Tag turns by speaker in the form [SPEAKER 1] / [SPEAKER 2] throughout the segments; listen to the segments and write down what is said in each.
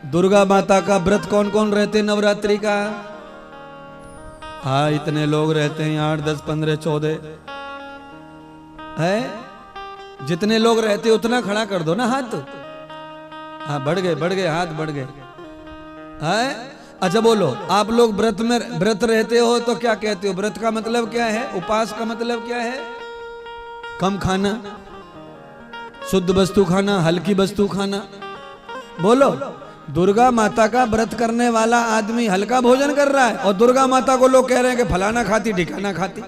[SPEAKER 1] दुर्गा माता का व्रत कौन कौन रहते नवरात्रि का? हाँ, इतने लोग रहते हैं, 8, 10, 15, 14 है। जितने लोग रहते उतना खड़ा कर दो ना हाथ। हाँ, बढ़ गए हाथ बढ़ गए। अच्छा बोलो, आप लोग व्रत रहते हो तो क्या कहते हो? व्रत का मतलब क्या है? उपवास का मतलब क्या है? कम खाना, शुद्ध वस्तु खाना, हल्की वस्तु खाना। बोलो, दुर्गा माता का व्रत करने वाला आदमी हल्का भोजन कर रहा है और दुर्गा माता को लोग कह रहे हैं कि फलाना खाती ढिकाना खाती।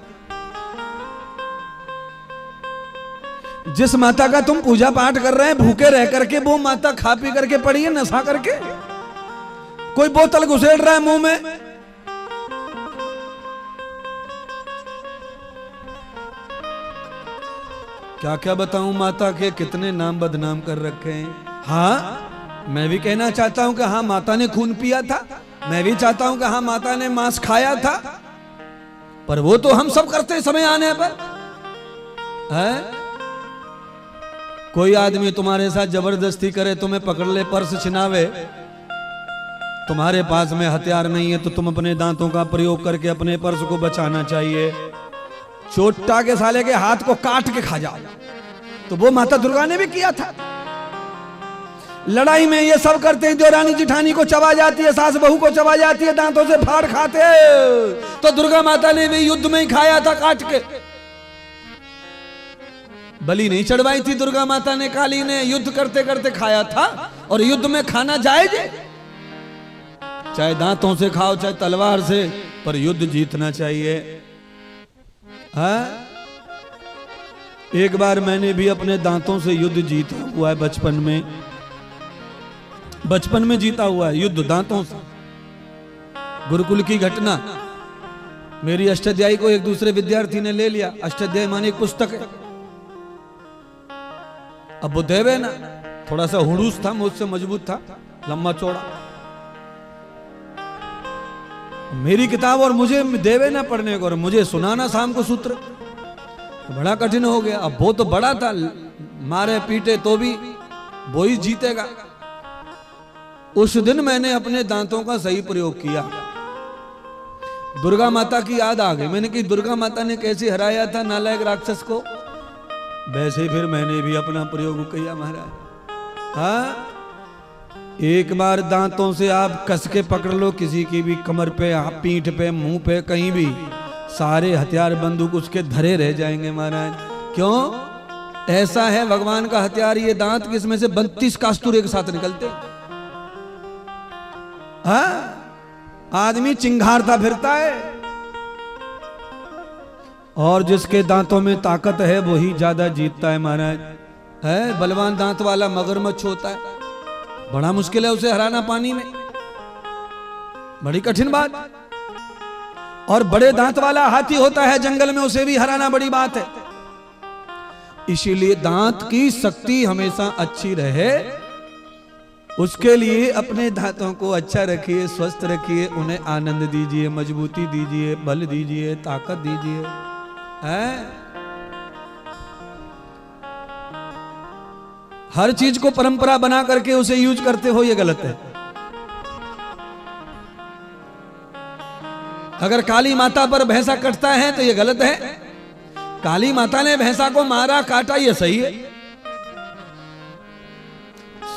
[SPEAKER 1] जिस माता का तुम पूजा पाठ कर रहे हैं भूखे रह करके, वो माता खा पी करके पड़ी है नशा करके। कोई बोतल घुसेड़ रहा है मुंह में। क्या क्या बताऊं, माता के कितने नाम बदनाम कर रखे हैं। हाँ, मैं भी कहना चाहता हूं कि हाँ माता ने खून पिया था, मैं भी चाहता हूं कि हाँ माता ने मांस खाया था, पर वो तो हम सब करते समय आने पर है। कोई आदमी तुम्हारे साथ जबरदस्ती करे, तुम्हें पकड़ ले, पर्स छिनावे, तुम्हारे पास में हथियार नहीं है तो तुम अपने दांतों का प्रयोग करके अपने पर्स को बचाना चाहिए। चोटा के साले के हाथ को काट के खा जाओ, तो वो माता दुर्गा ने भी किया था। लड़ाई में ये सब करते हैं, देवरानी जिठानी को चबा जाती है, सास बहू को चबा जाती है, दांतों से फाड़ खाते, तो दुर्गा माता ने भी युद्ध में ही खाया था काट के। बलि नहीं चढ़वाई थी दुर्गा माता ने, काली ने युद्ध करते करते खाया था। और युद्ध में खाना जायज है, चाहे दांतों से खाओ चाहे तलवार से, पर युद्ध जीतना चाहिए। हाँ, एक बार मैंने भी अपने दांतों से युद्ध जीता हुआ है, बचपन में जीता हुआ है युद्ध दांतों से। गुरुकुल की घटना, मेरी अष्टाध्यायी को एक दूसरे विद्यार्थी ने ले लिया। अष्टाध्यायी माने एक पुस्तक है। अब वो देवे ना, थोड़ा सा हुड़ूस था, मुझसे मजबूत था, लंबा चौड़ा। मेरी किताब और मुझे देवे ना पढ़ने को और मुझे सुनाना शाम को सूत्र, बड़ा कठिन हो गया। अब वो तो बड़ा था, मारे पीटे तो भी वो ही जीतेगा। उस दिन मैंने अपने दांतों का सही प्रयोग किया, दुर्गा माता की याद आ गई। मैंने कहा दुर्गा माता ने कैसे हराया था नालायक राक्षस को, वैसे ही फिर मैंने भी अपना प्रयोग किया महाराज। हाँ, एक बार दांतों से आप कस के पकड़ लो किसी की भी कमर पे, पीठ पे, मुंह पे, कहीं भी, सारे हथियार बंदूक उसके धरे रह जाएंगे महाराज। क्यों? ऐसा है भगवान का हथियार ये दांत, किसमें से 32 कास्तूर एक साथ निकलते। हाँ, आदमी चिंघारता फिरता है। और जिसके दांतों में ताकत है वही ज्यादा जीतता है महाराज। है, बलवान दांत वाला मगरमच्छ होता है, बड़ा मुश्किल है उसे हराना पानी में, बड़ी कठिन बात। और बड़े दांत वाला हाथी होता है जंगल में, उसे भी हराना बड़ी बात है। इसीलिए दांत की शक्ति हमेशा अच्छी रहे, उसके लिए अपने दांतों को अच्छा रखिए, स्वस्थ रखिए, उन्हें आनंद दीजिए, मजबूती दीजिए, बल दीजिए, ताकत दीजिए। हर चीज को परंपरा बना करके उसे यूज करते हो, ये गलत है। अगर काली माता पर भैंसा कटता है तो ये गलत है। काली माता ने भैंसा को मारा काटा, ये सही है।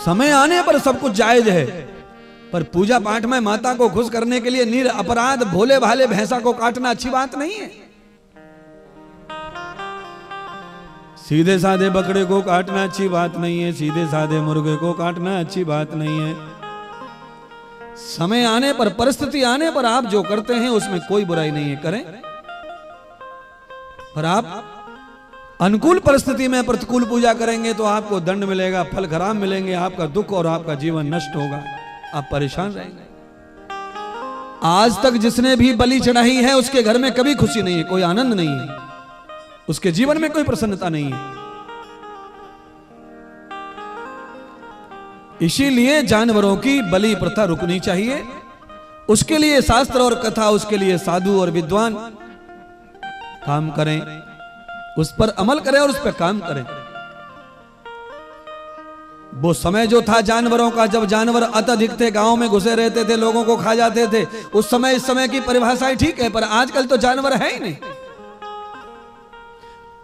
[SPEAKER 1] समय आने पर सब कुछ जायज है, पर पूजा पाठ में माता को खुश करने के लिए निर अपराध भोले भाले भैंसा को काटना अच्छी बात नहीं है। सीधे साधे बकरे को काटना अच्छी बात नहीं है, सीधे साधे मुर्गे को काटना अच्छी बात नहीं है। समय आने पर, परिस्थिति आने पर आप जो करते हैं उसमें कोई बुराई नहीं है, करें। पर आप अनुकूल परिस्थिति में प्रतिकूल पूजा करेंगे तो आपको दंड मिलेगा, फल खराब मिलेंगे, आपका दुख और आपका जीवन नष्ट होगा, आप परेशान रहेंगे। आज तक जिसने भी बलि चढ़ाई है उसके घर में कभी खुशी नहीं है, कोई आनंद नहीं है, उसके जीवन में कोई प्रसन्नता नहीं है। इसीलिए जानवरों की बलि प्रथा रुकनी चाहिए। उसके लिए शास्त्र और कथा, उसके लिए साधु और विद्वान काम करें, उस पर अमल करें और उस पर काम करें। वो समय जो था जानवरों का, जब जानवर अत्यधिक थे, गांव में घुसे रहते थे, लोगों को खा जाते थे, उस समय इस समय की परिभाषाएं ठीक है, पर आजकल तो जानवर है ही नहीं।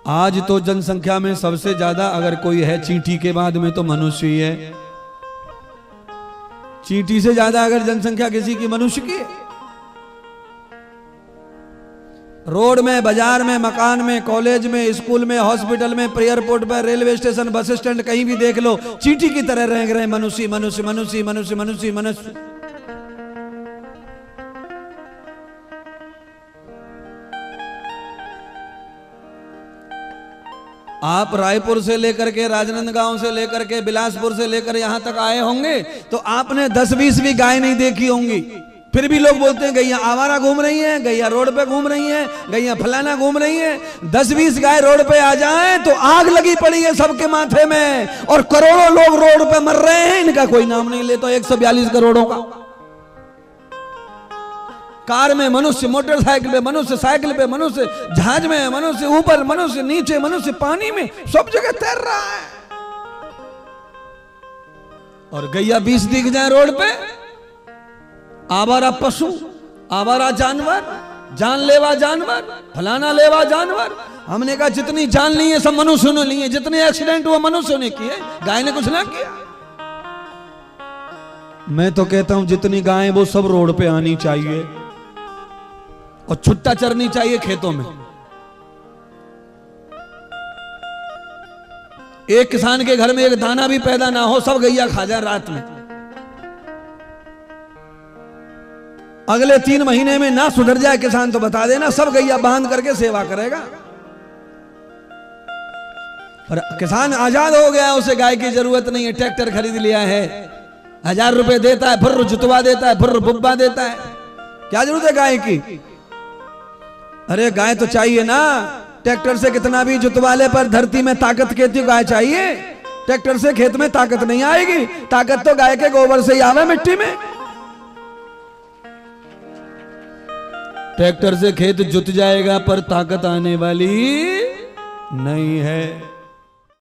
[SPEAKER 1] आज तो जनसंख्या में सबसे ज्यादा अगर कोई है चींटी के बाद में तो मनुष्य ही है। चींटी से ज्यादा अगर जनसंख्या किसी की मनुष्य की है। रोड में, बाजार में, मकान में, कॉलेज में, स्कूल में, हॉस्पिटल में, एयरपोर्ट पर, रेलवे स्टेशन, बस स्टैंड, कहीं भी देख लो, चींटी की तरह रह रहे मनुष्य मनुष्य मनुष्य मनुष्य मनुष्य मनुष्य। आप रायपुर से लेकर के, राजनांदगांव से लेकर के, बिलासपुर से लेकर यहां तक आए होंगे तो आपने 10-20 भी गाय नहीं देखी होंगी। फिर भी लोग बोलते हैं गैया आवारा घूम रही हैं, गैया रोड पे घूम रही हैं, गैया फलाना घूम रही हैं। 10-20 गाय रोड पे आ जाएं तो आग लगी पड़ी है सबके माथे में, और करोड़ों लोग रोड पे मर रहे हैं, इनका कोई नाम नहीं लेता। 142 करोड़ों का। कार में मनुष्य, मोटरसाइकिल पे मनुष्य, साइकिल पे मनुष्य, जहाज में मनुष्य, ऊपर मनुष्य, नीचे मनुष्य, पानी में, सब जगह तैर रहा है। और गैया 20 दिख जाए रोड पे, आवारा पशु, आवारा जानवर, जानलेवा जानवर, फलाना लेवा जानवर। हमने कहा जितनी जान ली है सब मनुष्य ने ली है, जितने एक्सीडेंट हुआ मनुष्य ने किए, गाय ने कुछ ना किया। मैं तो कहता हूं जितनी गायें वो सब रोड पे आनी चाहिए और छुट्टा चरनी चाहिए खेतों में। एक किसान के घर में एक दाना भी पैदा ना हो, सब गैया खा जाए रात में। अगले 3 महीने में ना सुधर जाए किसान तो बता देना, सब गैया बांध करके सेवा करेगा। पर किसान आजाद हो गया, उसे गाय की जरूरत नहीं है, ट्रैक्टर खरीद लिया है, 1000 रुपए देता है, फिर जुतवा देता है, फिर बुब्बा देता है। क्या जरूरत है गाय की? अरे गाय तो चाहिए ना, ट्रैक्टर से कितना भी जुतवा ले पर धरती में ताकत कहती गाय चाहिए। ट्रैक्टर से खेत में ताकत नहीं आएगी, ताकत तो गाय के गोबर से ही आवे मिट्टी में। ट्रैक्टर से खेत जुत जाएगा पर ताकत आने वाली नहीं है।